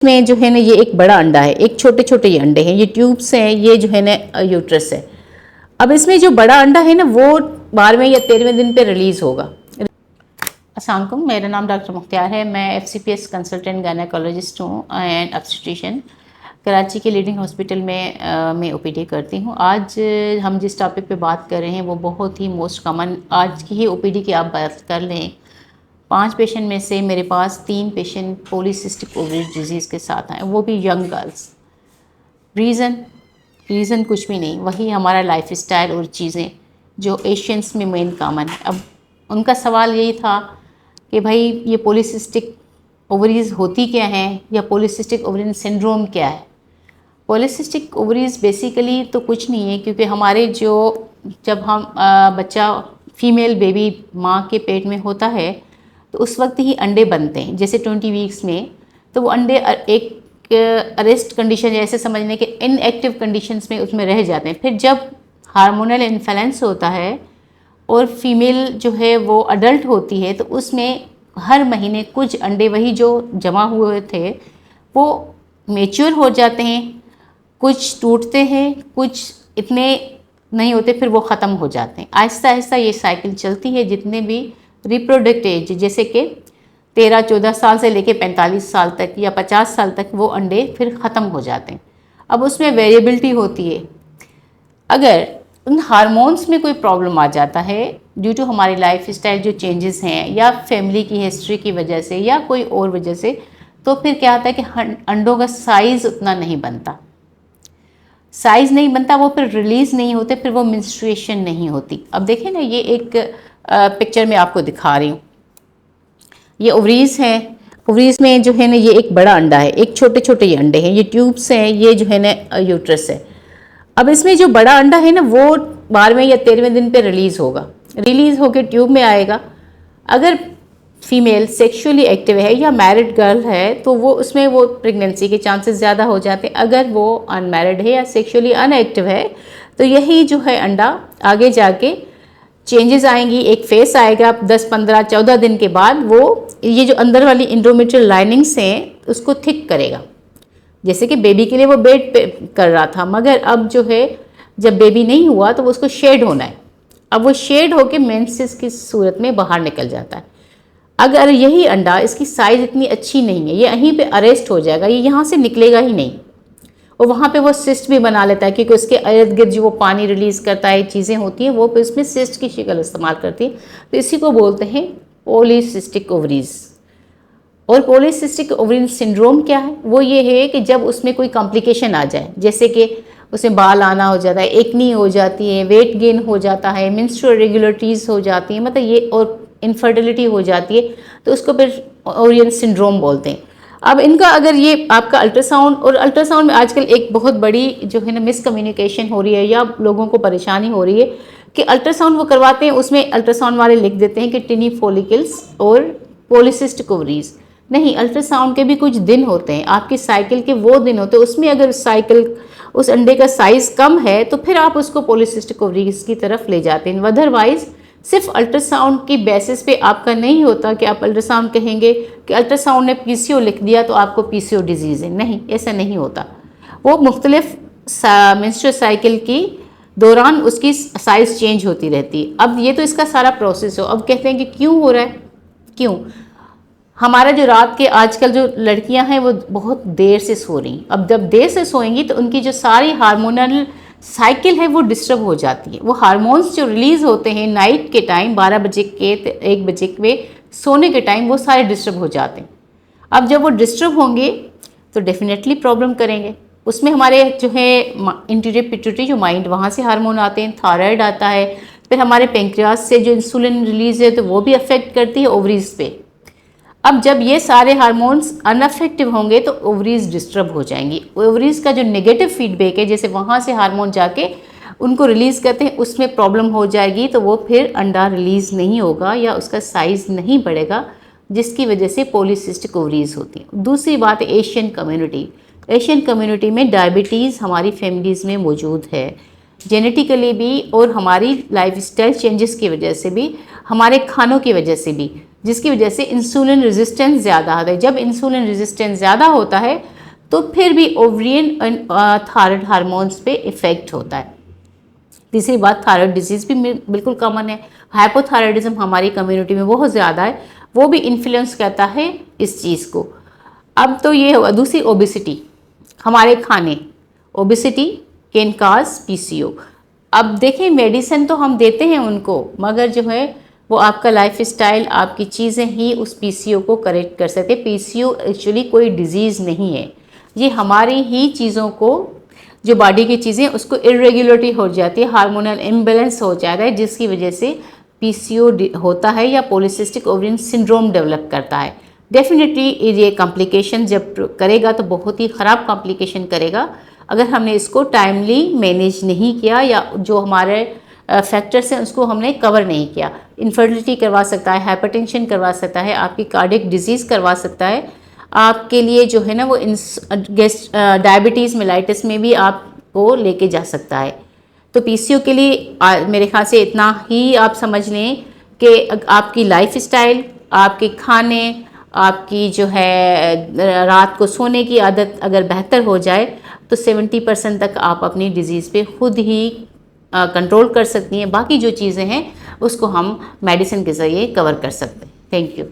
में जो है ना ये एक बड़ा अंडा है, एक छोटे छोटे ये अंडे हैं, ये ट्यूब्स हैं, ये जो है ना यूट्रस है। अब इसमें जो बड़ा अंडा है ना वो 12वें या 13वें दिन पे रिलीज होगा। अस्सलाम वालेकुम, मेरा नाम डॉक्टर मुख्तियार है। मैं FCPS कंसल्टेंट गायनेकोलॉजिस्ट हूँ एंड ऑब्स्टेट्रिशियन। कराची के लीडिंग हॉस्पिटल में मैं OPD करती हूँ। आज हम जिस टॉपिक पे बात कर रहे हैं वो बहुत ही मोस्ट कॉमन आज की ही OPD की आप बात कर लें। 5 पेशेंट में से मेरे पास 3 पेशेंट पॉलीसिस्टिक ओवरी डिजीज़ के साथ आए, वो भी यंग गर्ल्स। रीज़न कुछ भी नहीं, वही हमारा लाइफ स्टाइल और चीज़ें जो एशियंस में मेन कॉमन है। अब उनका सवाल यही था कि भाई ये पॉलीसिस्टिक ओवरीज होती क्या है या पॉलीसिस्टिक ओवरियन सिंड्रोम क्या है। पॉलीसिस्टिक ओवरीज बेसिकली तो कुछ नहीं है, क्योंकि हमारे जब हम बच्चा फीमेल बेबी माँ के पेट में होता है तो उस वक्त ही अंडे बनते हैं। जैसे 20 वीक्स में तो वो अंडे एक अरेस्ट कंडीशन, जैसे समझने के इनएक्टिव कंडीशंस में उसमें रह जाते हैं। फिर जब हार्मोनल इन्फ्लुएंस होता है और फीमेल जो है वो अडल्ट होती है तो उसमें हर महीने कुछ अंडे वही जो जमा हुए थे वो मेच्योर हो जाते हैं, कुछ टूटते हैं, कुछ इतने नहीं होते, फिर वो ख़त्म हो जाते हैं। आहिस्ता आहिस्ता ये साइकिल चलती है। जितने भी रिप्रोडक्ट एज जैसे कि 13-14 साल से लेके 45 साल तक या 50 साल तक वो अंडे फिर ख़त्म हो जाते हैं। अब उसमें वेरिएबिलिटी होती है। अगर उन हार्मोन्स में कोई प्रॉब्लम आ जाता है ड्यू टू हमारी लाइफ स्टाइल जो चेंजेस हैं या फैमिली की हिस्ट्री की वजह से या कोई और वजह से, तो फिर क्या होता है कि अंडों का साइज़ उतना नहीं बनता। साइज़ नहीं बनता, वो फिर रिलीज़ नहीं होते, फिर वो मेंस्ट्रुएशन नहीं होती। अब देखें ना, ये एक पिक्चर में आपको दिखा रही हूँ। ये ओवरीज हैं। ओवरीज में जो है ना ये एक बड़ा अंडा है, एक छोटे छोटे ये अंडे हैं, ये ट्यूब्स हैं, ये जो है ना यूट्रस है। अब इसमें जो बड़ा अंडा है ना वो 12वें या 13वें दिन पे रिलीज होकर ट्यूब में आएगा। अगर फीमेल सेक्सुअली एक्टिव है या मैरिड गर्ल है तो वो उसमें वो प्रेगनेंसी के चांसेस ज़्यादा हो जाते हैं। अगर वो अनमैरिड है या सेक्सुअली अनएक्टिव है तो यही जो है अंडा आगे जाके चेंजेस आएंगी, एक फेस आएगा 10, 15, 14 दिन के बाद वो ये जो अंदर वाली इंडोमेट्रियल लाइनिंग्स हैं उसको थिक करेगा। जैसे कि बेबी के लिए वो बेड पे कर रहा था, मगर अब जो है जब बेबी नहीं हुआ तो उसको शेड होना है। अब वो शेड होके मेंसेस की सूरत में बाहर निकल जाता है। अगर यही अंडा, इसकी साइज़ इतनी अच्छी नहीं है, ये यहीं पे अरेस्ट हो जाएगा, ये यहाँ से निकलेगा ही नहीं और वहाँ पे वो सिस्ट भी बना लेता है, क्योंकि उसके इर्द गिर्द जो वो पानी रिलीज़ करता है, चीज़ें होती हैं, वो इसमें सिस्ट की शक्ल इस्तेमाल करती है। तो इसी को बोलते हैं पॉलीसिस्टिक ओवरीज। और पॉलीसिस्टिक ओवरियन सिंड्रोम क्या है? वो ये है कि जब उसमें कोई कॉम्प्लिकेशन आ जाए, जैसे कि उसमें बाल आना हो जाता है, एक्नी हो जाती है, वेट गेन हो जाता है, मेंस्ट्रुअल इरेगुलरिटीज़ हो जाती हैं, मतलब ये, और इनफर्टिलिटी हो जाती है, तो उसको फिर ओवरियन सिंड्रोम बोलते हैं। अब इनका अगर ये आपका अल्ट्रासाउंड में आजकल एक बहुत बड़ी जो है ना मिसकम्युनिकेशन हो रही है या लोगों को परेशानी हो रही है कि अल्ट्रासाउंड वो करवाते हैं, उसमें अल्ट्रासाउंड वाले लिख देते हैं कि टिनी फॉलिकल्स और पॉलीसिस्टिक ओवरीज। नहीं, अल्ट्रासाउंड के भी कुछ दिन होते हैं, आपकी साइकिल के वो दिन होते हैं, उसमें अगर साइकिल उस अंडे का साइज़ कम है तो फिर आप उसको पॉलीसिस्टिक ओवरीज की तरफ ले जाते हैं। अदरवाइज सिर्फ अल्ट्रासाउंड की बेसिस पे आपका नहीं होता कि आप अल्ट्रासाउंड कहेंगे कि अल्ट्रासाउंड ने PCO लिख दिया तो आपको PCO डिजीज़ है। नहीं, ऐसा नहीं होता। वो मुख्तलिफ मेंस्ट्रुअल साइकिल की दौरान उसकी साइज़ चेंज होती रहती है। अब ये तो इसका सारा प्रोसेस हो। अब कहते हैं कि क्यों हो रहा है? क्यों? हमारा जो रात के आजकल जो लड़कियां हैं वो बहुत देर से सो रही। अब जब देर से सोएंगी तो उनकी जो सारी हार्मोनल साइकिल है वो डिस्टर्ब हो जाती है। वो हार्मोन्स जो रिलीज़ होते हैं नाइट के टाइम 12 बजे के 1 बजे में सोने के टाइम, वो सारे डिस्टर्ब हो जाते हैं। अब जब वो डिस्टर्ब होंगे तो डेफिनेटली प्रॉब्लम करेंगे। उसमें हमारे जो है इंटीरियर पिट्यूटरी जो माइंड, वहाँ से हार्मोन आते हैं, थायराइड आता है, फिर हमारे पेंक्रियास से जो इंसुलिन रिलीज है तो वो भी अफेक्ट करती है ओवरीज पे। अब जब ये सारे हार्मोन्स अनअफेक्टिव होंगे तो ओवरीज डिस्टर्ब हो जाएंगी। ओवरीज का जो नेगेटिव फीडबैक है, जैसे वहाँ से हार्मोन जाके उनको रिलीज़ करते हैं, उसमें प्रॉब्लम हो जाएगी तो वो फिर अंडा रिलीज़ नहीं होगा या उसका साइज़ नहीं बढ़ेगा, जिसकी वजह से पॉलीसिस्टिक ओवरीज होती हैं। दूसरी बात है एशियन कम्युनिटी। एशियन कम्युनिटी में डायबिटीज़ हमारी फैमिलीज़ में मौजूद है, जेनेटिकली भी और हमारी लाइफस्टाइल चेंजेस की वजह से भी, हमारे खानों की वजह से भी। जिसकी वजह से इंसुलिन रेजिस्टेंस ज़्यादा होता है। जब इंसुलिन रेजिस्टेंस ज़्यादा होता है तो फिर भी ओवरियन थायराइड हार्मोन्स पे इफ़ेक्ट होता है। तीसरी बात, थायराइड डिजीज़ भी बिल्कुल कॉमन है। हाइपोथायराइडिज्म हमारी कम्युनिटी में बहुत ज़्यादा है, वो भी इन्फ्लुएंस करता है इस चीज़ को। अब तो ये हुआ दूसरी, ओबेसिटी, हमारे खाने, ओबेसिटी कैन काज पीसीओ। अब देखें, मेडिसिन तो हम देते हैं उनको, मगर जो है वो आपका लाइफ स्टाइल, आपकी चीज़ें ही उस पीसीओ को करेक्ट कर सकते। पीसीओ एक्चुअली कोई डिजीज़ नहीं है, ये हमारी ही चीज़ों को, जो बॉडी की चीज़ें उसको इरेगुलरिटी हो जाती है, हार्मोनल इम्बैलेंस हो जाता है, जिसकी वजह से पीसीओ होता है या पॉलीसिस्टिक ओवरियन सिंड्रोम डेवलप करता है। डेफिनेटली ये कॉम्प्लिकेशन जब करेगा तो बहुत ही ख़राब कॉम्प्लिकेशन करेगा अगर हमने इसको टाइमली मैनेज नहीं किया या जो हमारे फैक्टर्स हैं उसको हमने कवर नहीं किया। इनफर्टिलिटी करवा सकता है, हाइपरटेंशन करवा सकता है, आपकी कार्डियक डिजीज़ करवा सकता है, आपके लिए जो है ना वो डायबिटीज़ मेलाइटिस में भी आपको लेके जा सकता है। तो पीसीओ के लिए मेरे ख्याल से इतना ही आप समझ लें कि आपकी लाइफ स्टाइल, आपके खाने, आपकी जो है रात को सोने की आदत अगर बेहतर हो जाए तो 70% तक आप अपनी डिज़ीज़ पे खुद ही कंट्रोल कर सकती हैं। बाकी जो चीज़ें हैं उसको हम मेडिसिन के ज़रिए कवर कर सकते हैं। Thank you.